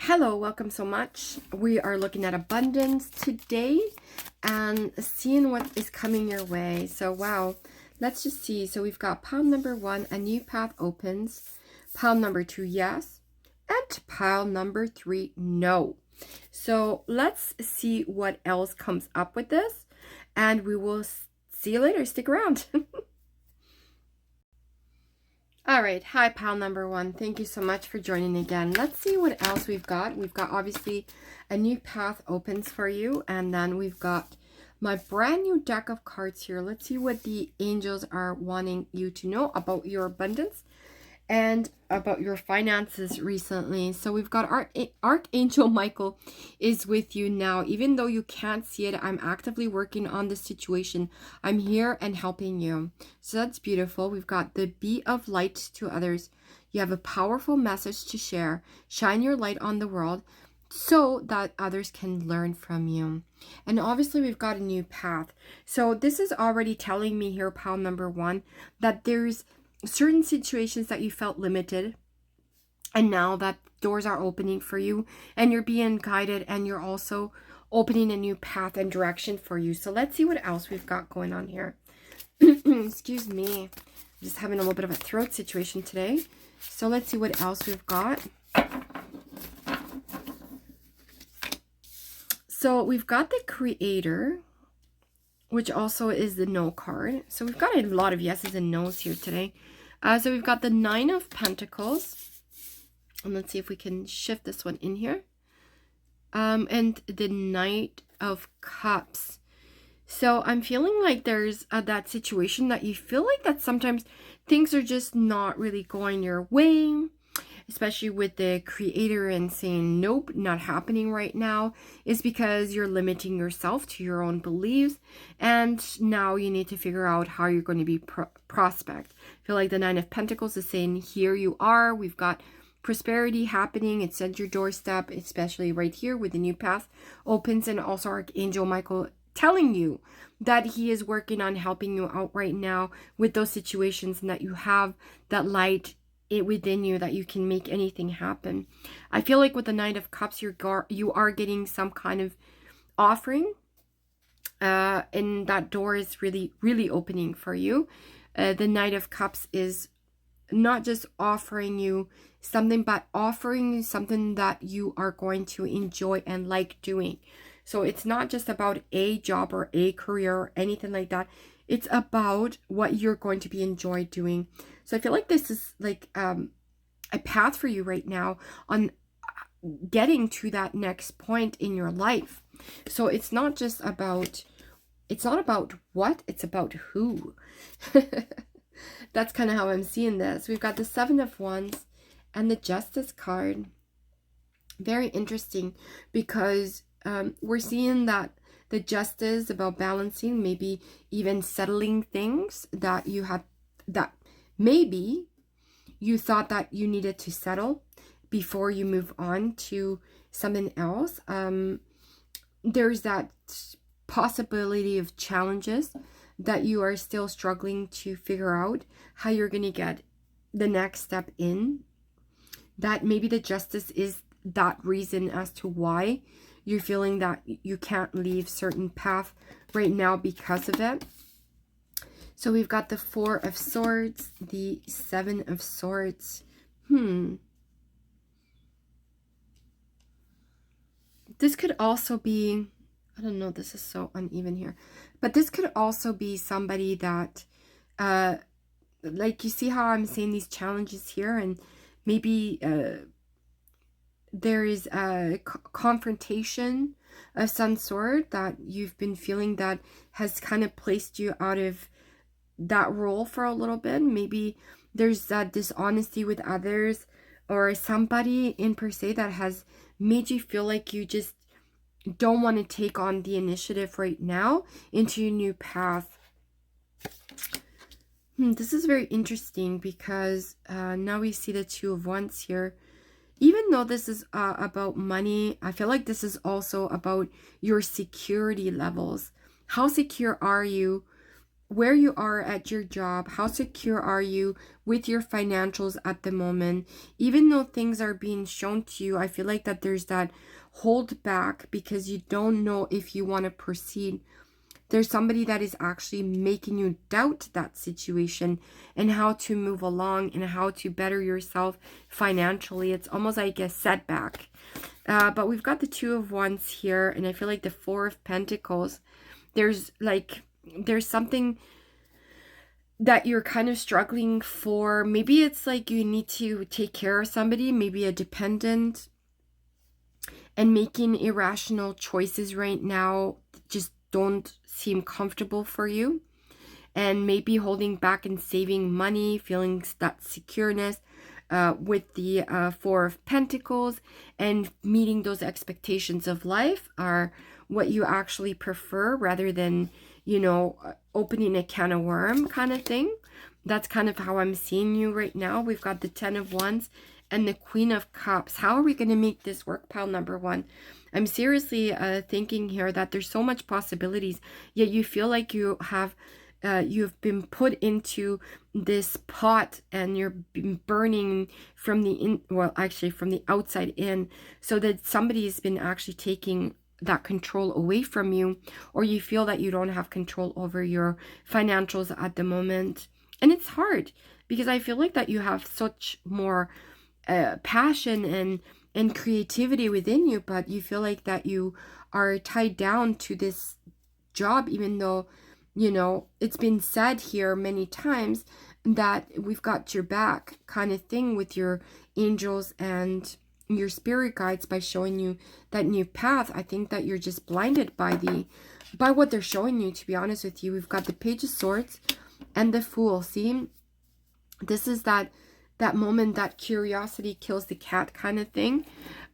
Hello, welcome so much. We are looking at abundance today and seeing what is coming your way. So, wow, let's just see. So we've got pile number 1, a new path opens. Pile number 2, yes. And pile number 3, no. So let's see what else comes up with this. And we will see you later. Stick around. All right, hi pile number 1. Thank you so much for joining again. Let's see what else we've got. We've got obviously a new path opens for you, and then we've got my brand new deck of cards here. Let's see what the angels are wanting you to know about your abundance and about your finances recently. So we've got Archangel Michael is with you now. Even though you can't see it, I'm actively working on this situation. I'm here and helping you. So that's beautiful. We've got the be of light to others. You have a powerful message to share. Shine your light on the world so that others can learn from you. And obviously we've got a new path. So this is already telling me here, pile number 1, that there's certain situations that you felt limited, and now that doors are opening for you and you're being guided, and you're also opening a new path and direction for you. So let's see what else we've got going on here. Excuse me, I'm just having a little bit of a throat situation today. So let's see what else we've got. So we've got the Creator, which also is the no card. So we've got a lot of yeses and nos here today. So we've got the 9 of Pentacles. And let's see if we can shift this one in here. And the Knight of Cups. So I'm feeling like there's that situation that you feel like that sometimes things are just not really going your way. Especially with the Creator and saying, nope, not happening right now, is because you're limiting yourself to your own beliefs. And now you need to figure out how you're going to be prospect. I feel like the 9 of Pentacles is saying, here you are. We've got prosperity happening. It's at your doorstep, especially right here with the new path opens. And also Archangel Michael telling you that he is working on helping you out right now with those situations, and that you have that light within you, that you can make anything happen. I feel like with the 9 of Cups, you are getting some kind of offering, and that door is really opening for you. The Knight of Cups is not just offering you something, but offering you something that you are going to enjoy and like doing. So it's not just about a job or a career or anything like that. It's about what you're going to be enjoyed doing. So I feel like this is like a path for you right now on getting to that next point in your life. So it's not just about, it's not about what, it's about who. That's kind of how I'm seeing this. We've got the 7 of Wands and the Justice card. Very interesting, because we're seeing that the Justice about balancing, maybe even settling things that you had, that maybe you thought that you needed to settle before you move on to something else. There's that possibility of challenges that you are still struggling to figure out how you're going to get the next step in. That maybe the Justice is that reason as to why you're feeling that you can't leave certain path right now because of it. So we've got the 4 of Swords, the 7 of Swords. This could also be, I don't know, this is so uneven here. But this could also be somebody that, like, you see how I'm saying these challenges here, and maybe there is a confrontation of some sort that you've been feeling that has kind of placed you out of that role for a little bit. Maybe there's that dishonesty with others, or somebody in per se that has made you feel like you just don't want to take on the initiative right now into your new path. This is very interesting, because now we see the 2 of Wands here. Even though this is about money, I feel like this is also about your security levels. How secure are you where you are at your job, how secure are you with your financials at the moment. Even though things are being shown to you, I feel like that there's that hold back because you don't know if you want to proceed. There's somebody that is actually making you doubt that situation and how to move along and how to better yourself financially. It's almost like a setback. But we've got the Two of Wands here, and I feel like the Four of Pentacles. There's something that you're kind of struggling for. Maybe it's like you need to take care of somebody, maybe a dependent, and making irrational choices right now just don't seem comfortable for you. And maybe holding back and saving money, feeling that secureness with the Four of Pentacles, and meeting those expectations of life are what you actually prefer rather than, you know, opening a can of worm kind of thing. That's kind of how I'm seeing you right now. We've got the Ten of Wands and the Queen of Cups. How are we going to make this work, pile number one? I'm seriously thinking here that there's so much possibilities, yet you feel like you have you've been put into this pot and you're burning from the from the outside in, so that somebody's been actually taking that control away from you, or you feel that you don't have control over your financials at the moment. And it's hard because I feel like that you have such more passion and creativity within you, but you feel like that you are tied down to this job, even though, you know, it's been said here many times that we've got your back kind of thing with your angels and your spirit guides by showing you that new path. I think that you're just blinded by what they're showing you, to be honest with you. We've got the Page of Swords and the Fool. See, this is that moment that curiosity kills the cat kind of thing.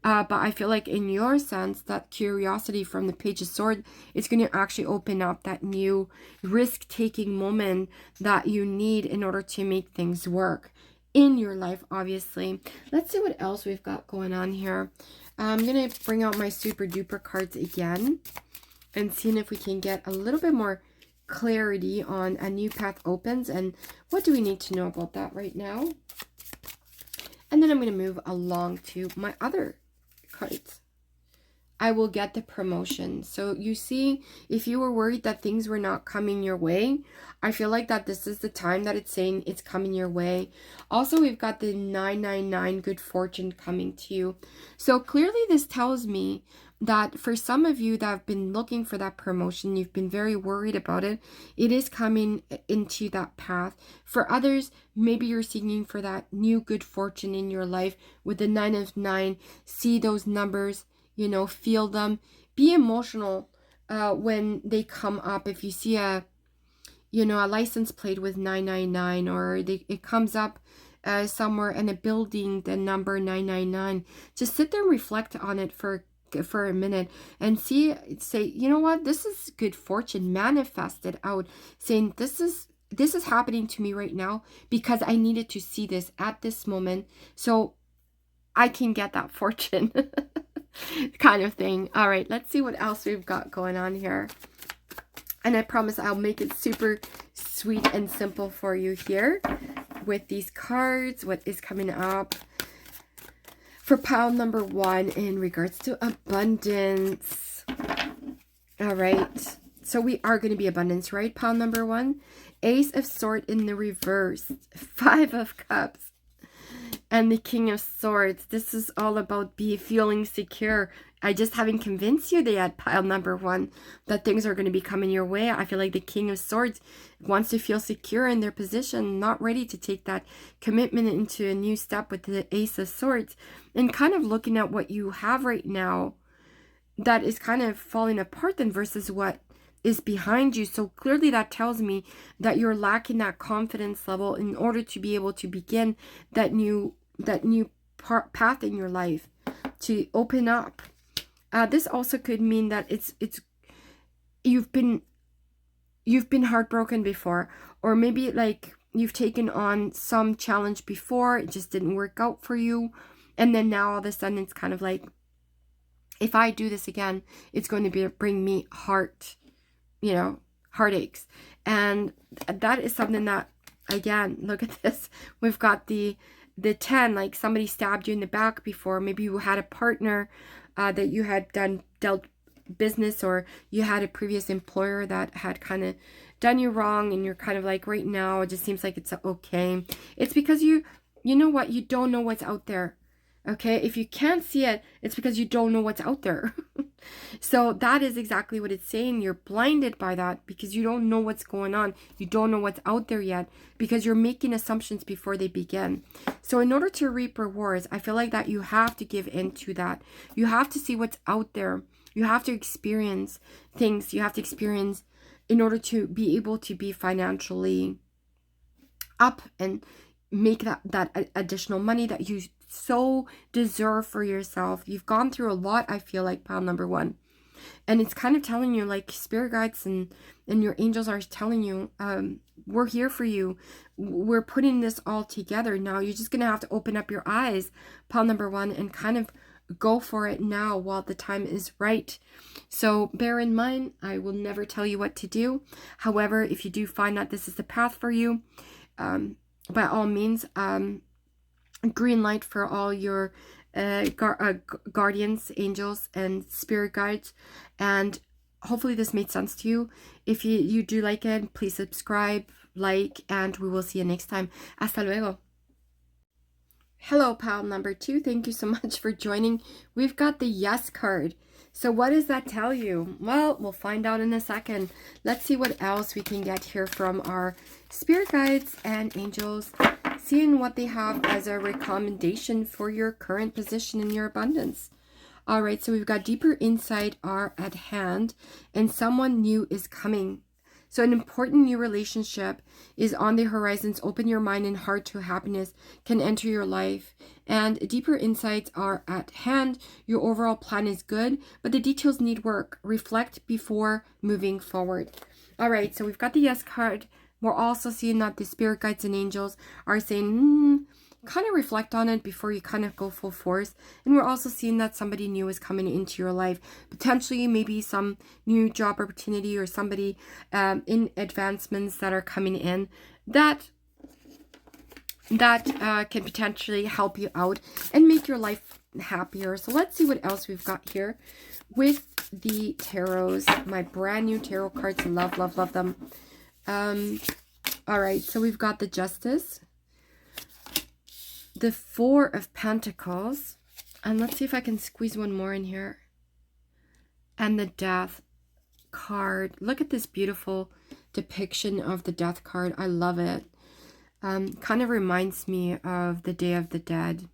But I feel like in your sense, that curiosity from the Page of Swords is going to actually open up that new risk-taking moment that you need in order to make things work in your life, obviously. Let's see what else we've got going on here. I'm going to bring out my super duper cards again and seeing if we can get a little bit more clarity on a new path opens and what do we need to know about that right now. And then I'm going to move along to my other cards. I will get the promotion. So you see, if you were worried that things were not coming your way, I feel like that this is the time that it's saying it's coming your way. Also, we've got the 999 good fortune coming to you. So clearly this tells me that for some of you that have been looking for that promotion, you've been very worried about it, it is coming into that path. For others, maybe you're seeking for that new good fortune in your life with the 9 of 9. See those numbers, you know, feel them. Be emotional when they come up. If you see a license plate with 999, or it comes up somewhere in a building, the number 999, just sit there and reflect on it for a minute and say, you know what, this is good fortune. Manifest it out, saying this is happening to me right now because I needed to see this at this moment so I can get that fortune. Kind of thing. All right, let's see what else we've got going on here. And I promise I'll make it super sweet and simple for you here with these cards. What is coming up for pile number one in regards to abundance? All right, so we are going to be abundance, right? Pile number one, Ace of Swords in the reverse, 5 of Cups, and the King of Swords. This is all about feeling secure. I just haven't convinced you yet, pile number one, that things are going to be coming your way. I feel like the King of Swords wants to feel secure in their position, not ready to take that commitment into a new step with the Ace of Swords, and kind of looking at what you have right now that is kind of falling apart then versus what is behind you. So clearly that tells me that you're lacking that confidence level in order to be able to begin that new path in your life to open up. This also could mean that you've been heartbroken before, or maybe like you've taken on some challenge before, it just didn't work out for you, and then now all of a sudden it's kind of like, if I do this again, it's going to bring me heartaches. And that is something that, again, look at this. We've got the 10, like somebody stabbed you in the back before. Maybe you had a partner that you had dealt business, or you had a previous employer that had kind of done you wrong, and you're kind of like, right now it just seems like it's okay. It's because you know what, you don't know what's out there. Okay, if you can't see it, it's because you don't know what's out there. So that is exactly what it's saying. You're blinded by that because you don't know what's going on. You don't know what's out there yet because you're making assumptions before they begin. So in order to reap rewards, I feel like that you have to give into that. You have to see what's out there. You have to experience things. You have to experience in order to be able to be financially up and make that additional money that you so deserve for yourself. You've gone through a lot, I feel like, pile number 1. And it's kind of telling you, like, spirit guides and your angels are telling you, we're here for you. We're putting this all together. Now you're just going to have to open up your eyes, pile number 1, and kind of go for it now while the time is right. So bear in mind, I will never tell you what to do. However, if you do find that this is the path for you, by all means, green light for all your guardians, angels, and spirit guides. And hopefully this made sense to you. If you do like it, please subscribe, like, and we will see you next time. Hasta luego. Hello, pile number 2. Thank you so much for joining. We've got the Yes card. So what does that tell you? Well, we'll find out in a second. Let's see what else we can get here from our spirit guides and angels, seeing what they have as a recommendation for your current position in your abundance. All right, so we've got deeper insight are at hand, and someone new is coming. So an important new relationship is on the horizons. Open your mind and heart to happiness can enter your life. And deeper insights are at hand. Your overall plan is good, but the details need work. Reflect before moving forward. All right, so we've got the Yes card. We're also seeing that the spirit guides and angels are saying, kind of reflect on it before you kind of go full force. And we're also seeing that somebody new is coming into your life. Potentially maybe some new job opportunity or somebody in advancements that are coming in that can potentially help you out and make your life happier. So let's see what else we've got here with the tarots. My brand new tarot cards. Love, love, love them. All right, so we've got the Justice, the 4 of Pentacles, and let's see if I can squeeze one more in here, and the Death card. Look at this beautiful depiction of the Death card. I love it. Kind of reminds me of the Day of the Dead.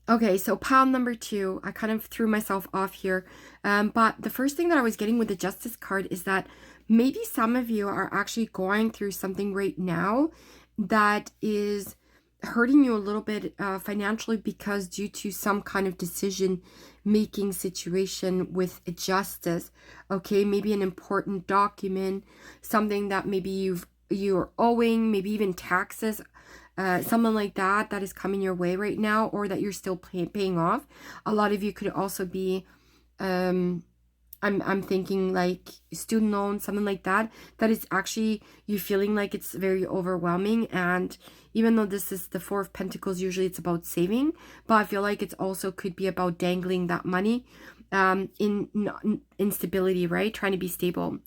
Okay, so pile number 2, I kind of threw myself off here. But the first thing that I was getting with the Justice card is that maybe some of you are actually going through something right now that is hurting you a little bit financially, because due to some kind of decision-making situation with justice. Okay, maybe an important document, something that maybe you're owing, maybe even taxes, something like that is coming your way right now, or that you're still paying off. A lot of you could also be I'm thinking like student loan, something like that is actually you feeling like it's very overwhelming. And even though this is the 4 of Pentacles, usually it's about saving, but I feel like it's also could be about dangling that money in instability, right? Trying to be stable.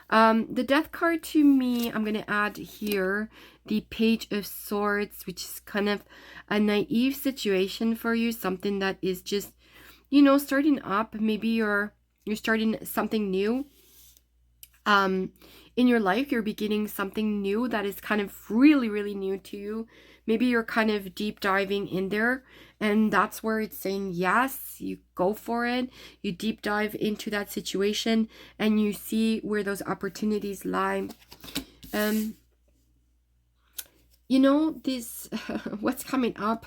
The Death card, to me, I'm going to add here the Page of Swords, which is kind of a naive situation for you, something that is just, you know, starting up. Maybe you're starting something new in your life. You're beginning something new that is kind of really, really new to you. Maybe you're kind of deep diving in there, and that's where it's saying yes, you go for it. You deep dive into that situation and you see where those opportunities lie. You know, this what's coming up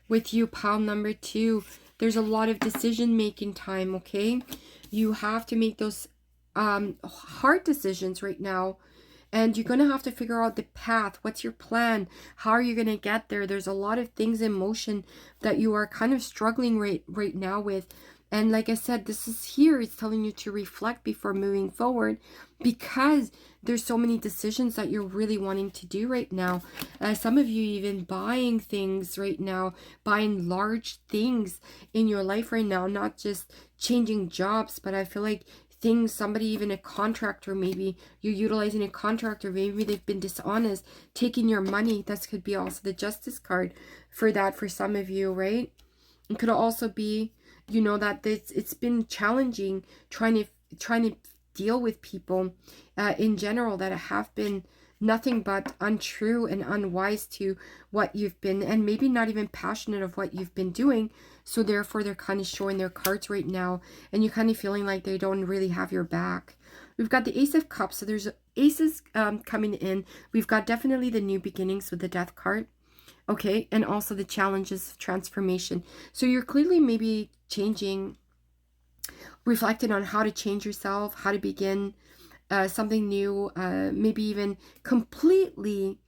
with you, pile number 2, there's a lot of decision making time. Okay, you have to make those hard decisions right now, and you're going to have to figure out the path. What's your plan? How are you going to get there? There's a lot of things in motion that you are kind of struggling right now with. And like I said, this is here, it's telling you to reflect before moving forward, because there's so many decisions that you're really wanting to do right now. Some of you even buying things right now, buying large things in your life right now, not just changing jobs, but I feel like things, somebody, even a contractor, maybe you're utilizing a contractor, maybe they've been dishonest, taking your money. This could be also the Justice card for that for some of you, right? It could also be, you know, that it's been challenging trying to deal with people in general that have been nothing but untrue and unwise to what you've been, and maybe not even passionate of what you've been doing. So therefore they're kind of showing their cards right now, and you're kind of feeling like they don't really have your back. We've got the Ace of Cups, so there's aces coming in. We've got definitely the new beginnings with the Death card. Okay, and also the challenges of transformation. So you're clearly maybe changing, reflecting on how to change yourself, how to begin something new, maybe even completely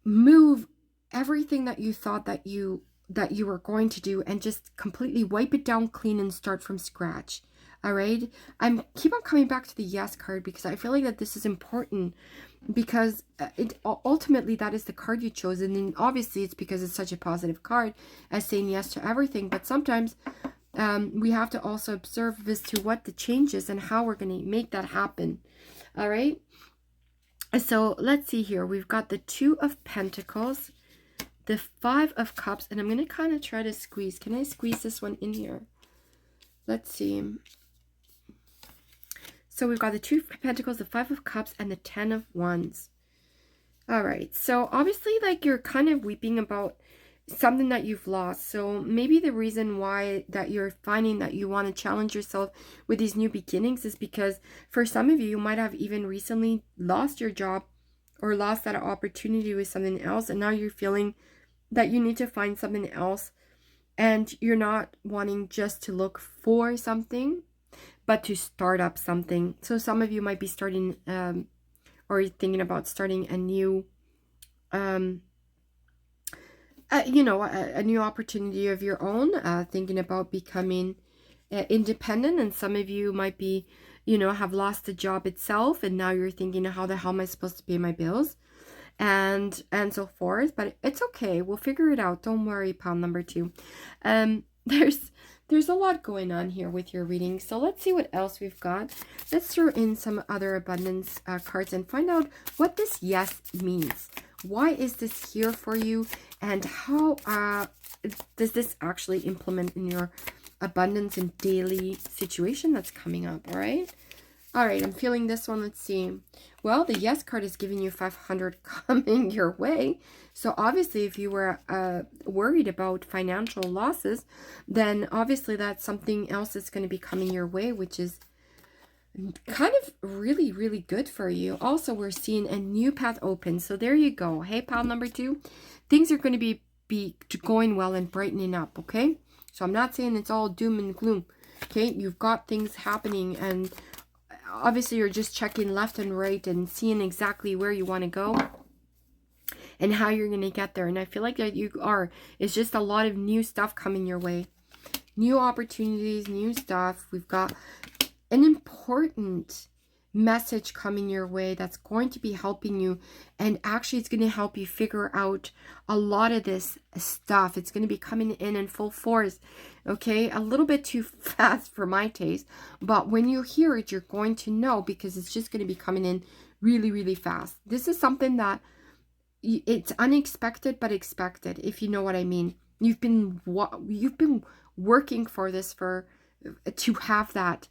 move everything that you thought that you were going to do, and just completely wipe it down clean and start from scratch. All right, I'm keep on coming back to the Yes card, because I feel like that this is important, because it ultimately that is the card you chose, and then obviously it's because it's such a positive card as saying yes to everything. But sometimes we have to also observe as to what the change is and how we're going to make that happen. All right, so let's see here. We've got the Two of Pentacles, the Five of Cups, and I'm going to kind of try to squeeze. Can I squeeze this one in here? Let's see. So we've got the Two of Pentacles, the Five of Cups, and the Ten of Wands. All right. So obviously, like, you're kind of weeping about something that you've lost. So maybe the reason why that you're finding that you want to challenge yourself with these new beginnings is because for some of you, you might have even recently lost your job or lost that opportunity with something else. And now you're feeling that you need to find something else. And you're not wanting just to look for something, but to start up something. So some of you might be starting or thinking about starting a new you know, a new opportunity of your own, thinking about becoming independent. And some of you might be, you know, have lost the job itself, and now you're thinking, how the hell am I supposed to pay my bills, and so forth. But it's okay, we'll figure it out, don't worry, pal number two. There's a lot going on here with your reading. So let's see what else we've got. Let's throw in some other abundance cards and find out what this yes means. Why is this here for you? And how does this actually implement in your abundance and daily situation that's coming up? All right. All right, I'm feeling this one. Let's see. Well, the Yes card is giving you 500 coming your way. So obviously, if you were worried about financial losses, then obviously that's something else that's going to be coming your way, which is kind of really, really good for you. Also, we're seeing a new path open. So there you go. Hey, pal number two, things are going to be going well and brightening up, okay? So I'm not saying it's all doom and gloom, okay? You've got things happening, and obviously you're just checking left and right and seeing exactly where you want to go and how you're going to get there. And I feel like that you are. It's just a lot of new stuff coming your way. New opportunities, new stuff. We've got an important message coming your way that's going to be helping you, and actually it's going to help you figure out a lot of this stuff. It's going to be coming in full force, okay? A little bit too fast for my taste, but when you hear it, you're going to know, because it's just going to be coming in really, really fast. This is something that it's unexpected but expected, if you know what I mean. You've been working for this to have that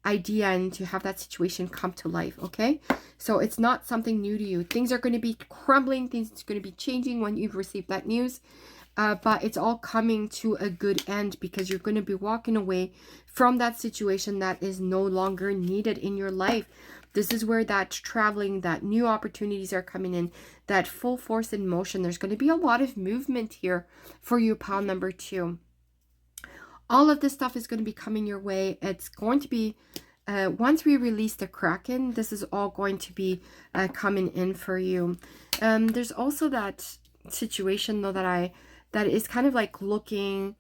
idea and to have that situation come to life, okay? So it's not something new to you. Things are going to be crumbling, things are going to be changing when you've received that news, but it's all coming to a good end, because you're going to be walking away from that situation that is no longer needed in your life. This is where that traveling, that new opportunities are coming in, that full force in motion. There's going to be a lot of movement here for you, pal number two. All of this stuff is going to be coming your way. It's going to be, once we release the Kraken, this is all going to be coming in for you. There's also that situation, though, that is kind of like looking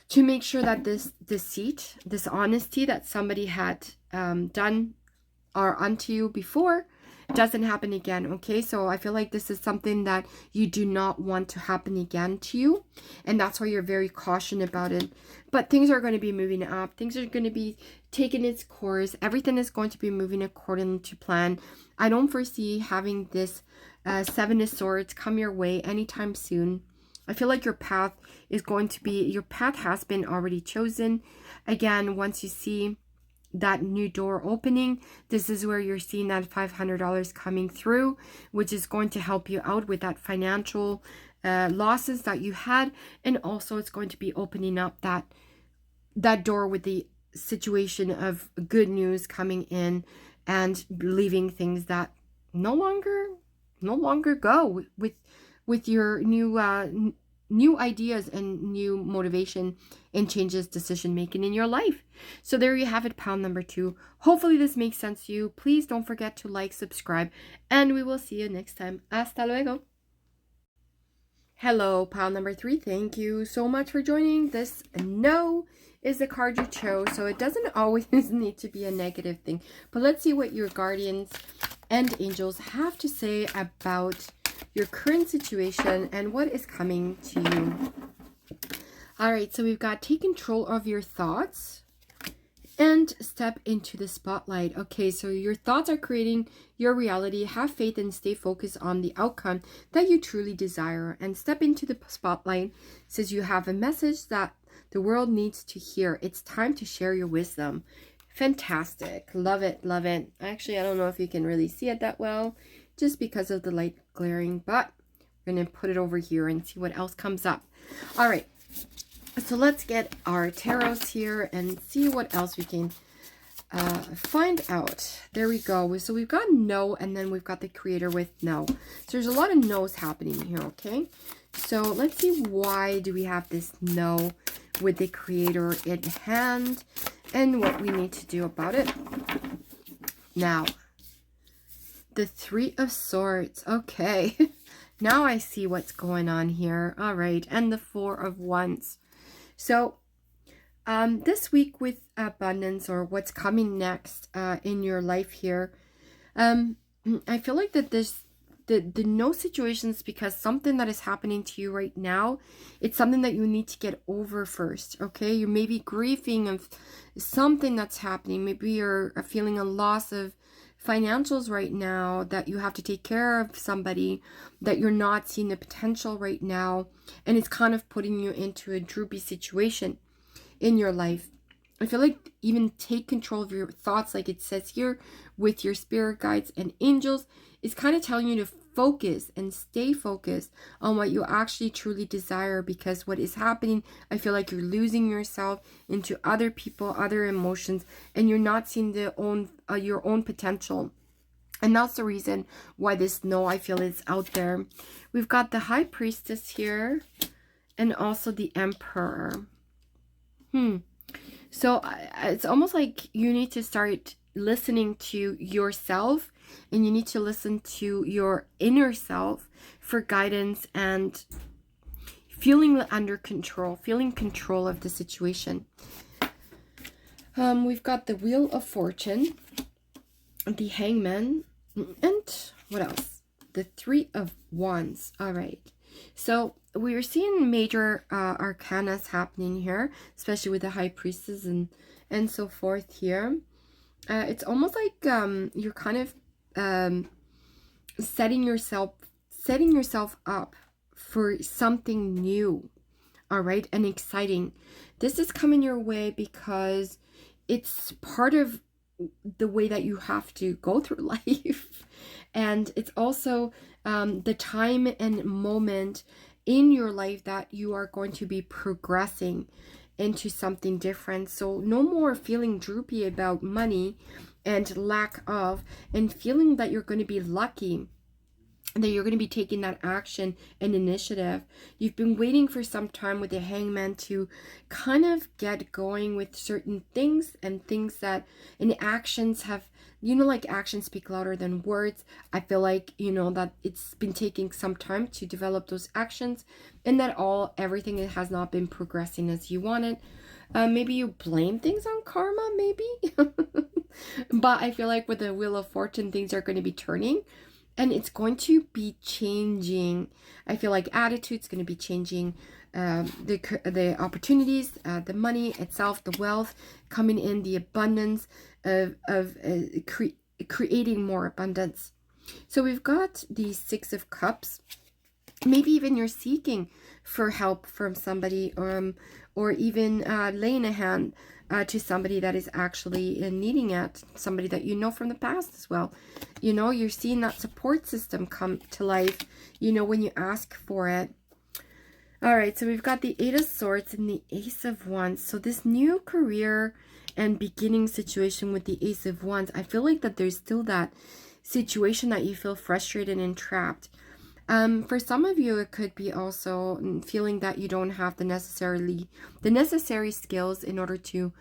to make sure that this deceit, this honesty that somebody had done or unto you before doesn't happen again. Okay, so I feel like this is something that you do not want to happen again to you, and that's why you're very cautious about it. But things are going to be moving up, things are going to be taking its course, everything is going to be moving according to plan. I don't foresee having this Seven of Swords come your way anytime soon. I feel like your path is going to be, your path has been already chosen. Again, once you see that new door opening, this is where you're seeing that $500 coming through, which is going to help you out with that financial losses that you had. And also it's going to be opening up that door with the situation of good news coming in and leaving things that no longer go with your new ideas and new motivation and changes decision making in your life. So there you have it, pile number 2. Hopefully this makes sense to you. Please don't forget to like, subscribe, and we will see you next time. Hasta luego. Hello, pile number 3. Thank you so much for joining. This no is the card you chose, so it doesn't always need to be a negative thing. But let's see what your guardians and angels have to say about your current situation and what is coming to you. All right, so we've got take control of your thoughts and step into the spotlight. Okay, so your thoughts are creating your reality. Have faith and stay focused on the outcome that you truly desire, and step into the spotlight. Says you have a message that the world needs to hear. It's time to share your wisdom. Fantastic. Love it, love it. Actually, I don't know if you can really see it that well just because of the light glaring, but we're going to put it over here and see what else comes up. All right, so let's get our tarots here and see what else we can find out. There we go. So we've got no, and then we've got the creator with no. So there's a lot of no's happening here, okay? So let's see, why do we have this no with the creator in hand and what we need to do about it. Now, the 3 of Swords. Okay. Now I see what's going on here. All right. And the 4 of Wands. So this week with abundance, or what's coming next in your life here, I feel like that the no situations, because something that is happening to you right now, it's something that you need to get over first. Okay, you may be grieving of something that's happening. Maybe you're feeling a loss of financials right now, that you have to take care of somebody, that you're not seeing the potential right now, and it's kind of putting you into a droopy situation in your life. I feel like even take control of your thoughts, like it says here, with your spirit guides and angels. It's kind of telling you to focus and stay focused on what you actually truly desire, because what is happening, I feel like you're losing yourself into other people, other emotions, and you're not seeing your own potential. And that's the reason why this no, I feel, is out there. We've got the High Priestess here and also the Emperor. So it's almost like you need to start listening to yourself, and you need to listen to your inner self for guidance and feeling under control, feeling control of the situation. We've got the Wheel of Fortune, the Hangman, and what else? The 3 of Wands. All right. So we're seeing major arcanas happening here, especially with the High Priestess and so forth here. It's almost like you're kind of setting yourself up for something new, all right, and exciting. This is coming your way because it's part of the way that you have to go through life. And it's also the time and moment in your life that you are going to be progressing into something different. So no more feeling droopy about money and lack of, and feeling that you're going to be lucky that you're going to be taking that action and initiative. You've been waiting for some time with the Hangman to kind of get going with certain things, and things that, and actions have, like actions speak louder than words. I feel like, that it's been taking some time to develop those actions, and that everything has not been progressing as you wanted. Maybe you blame things on karma, maybe. But I feel like with the Wheel of Fortune, things are going to be turning. And it's going to be changing. I feel like attitude's going to be changing. The opportunities, the money itself, the wealth coming in, the abundance of creating more abundance. So we've got the Six of Cups. Maybe even you're seeking for help from somebody, or even laying a hand to somebody that is actually needing it, somebody that you know from the past as well. You're seeing that support system come to life, when you ask for it. All right, so we've got the Eight of Swords and the Ace of Wands. So this new career and beginning situation with the Ace of Wands, I feel like that there's still that situation that you feel frustrated and trapped. For some of you, it could be also feeling that you don't have the necessary skills in order to,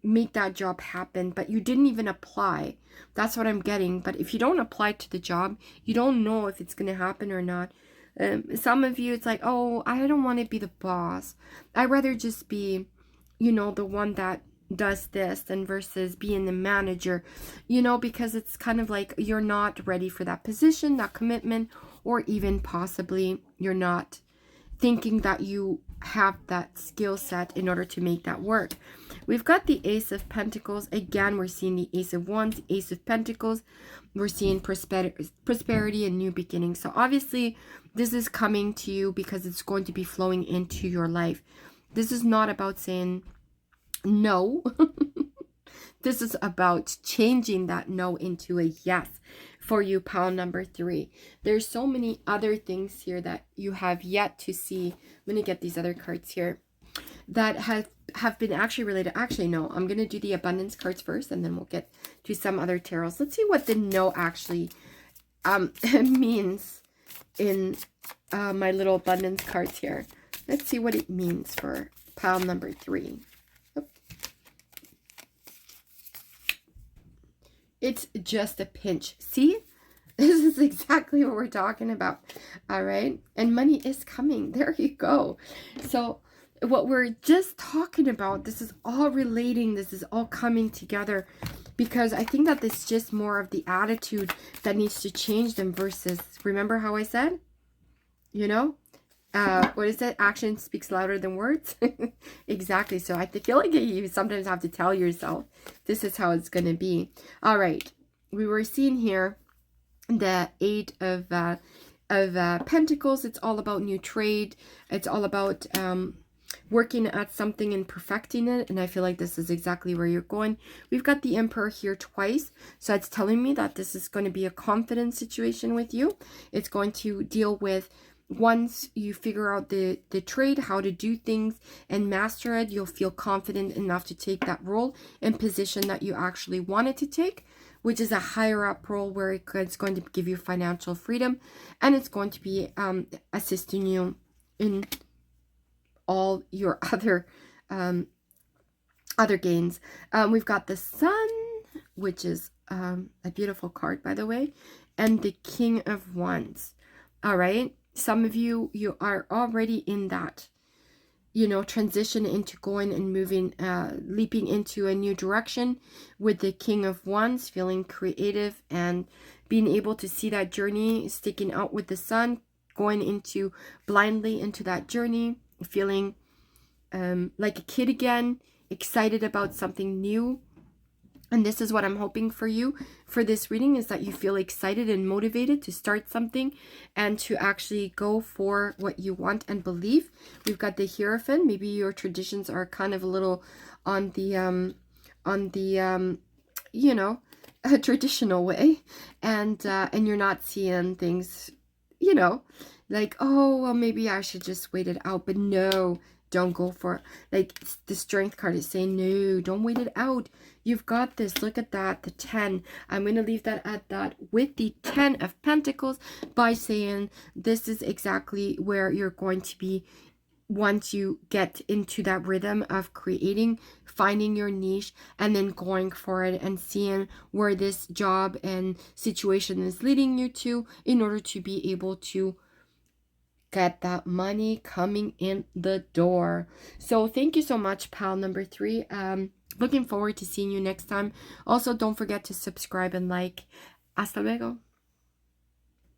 make that job happen, but you didn't even apply. That's what I'm getting. But if you don't apply to the job, you don't know if it's going to happen or not. Some of you, it's like, oh, I don't want to be the boss. I'd rather just be, the one that does this than versus being the manager, because it's kind of like you're not ready for that position, that commitment, or even possibly you're not thinking that you have that skill set in order to make that work. We've got the Ace of Pentacles. Again, we're seeing the Ace of Wands, Ace of Pentacles. We're seeing prosperity and new beginnings. So obviously this is coming to you because it's going to be flowing into your life. This is not about saying no. This is about changing that no into a yes for you, pile number 3. There's so many other things here that you have yet to see. I'm going to get these other cards here that have been actually related. Actually, no, I'm going to do the abundance cards first, and then we'll get to some other tarots. Let's see what the no actually means in my little abundance cards here. Let's see what it means for pile number 3. It's just a pinch. See? This is exactly what we're talking about. All right? And money is coming. There you go. So what we're just talking about, this is all relating. This is all coming together, because I think that this is just more of the attitude that needs to change them versus, remember how I said? What is it? Action speaks louder than words. Exactly. So I feel like you sometimes have to tell yourself this is how it's going to be. All right. We were seeing here the Eight of Pentacles. It's all about new trade. It's all about working at something and perfecting it. And I feel like this is exactly where you're going. We've got the Emperor here twice. So it's telling me that this is going to be a confidence situation with you. It's going to deal with, once you figure out the trade, how to do things and master it, you'll feel confident enough to take that role and position that you actually wanted to take, which is a higher up role where it's going to give you financial freedom, and it's going to be assisting you in all your other gains. We've got the Sun, which is a beautiful card, by the way, and the King of Wands. All right. Some of you are already in that, transition into going and moving, leaping into a new direction with the King of Wands, feeling creative and being able to see that journey sticking out with the Sun, going into blindly into that journey, feeling like a kid again, excited about something new. And this is what I'm hoping for you for this reading, is that you feel excited and motivated to start something and to actually go for what you want and believe. We've got the Hierophant. Maybe your traditions are kind of a little on the a traditional way, and you're not seeing things, like, oh, well, maybe I should just wait it out. But no, Don't go for it. Like the Strength card is saying, no, don't wait it out. You've got this. Look at that, the 10. I'm going to leave that at that with the 10 of Pentacles by saying this is exactly where you're going to be once you get into that rhythm of creating, finding your niche, and then going for it and seeing where this job and situation is leading you to in order to be able to get that money coming in the door. So thank you so much, pal number 3. Looking forward to seeing you next time. Also, don't forget to subscribe and like. Hasta luego.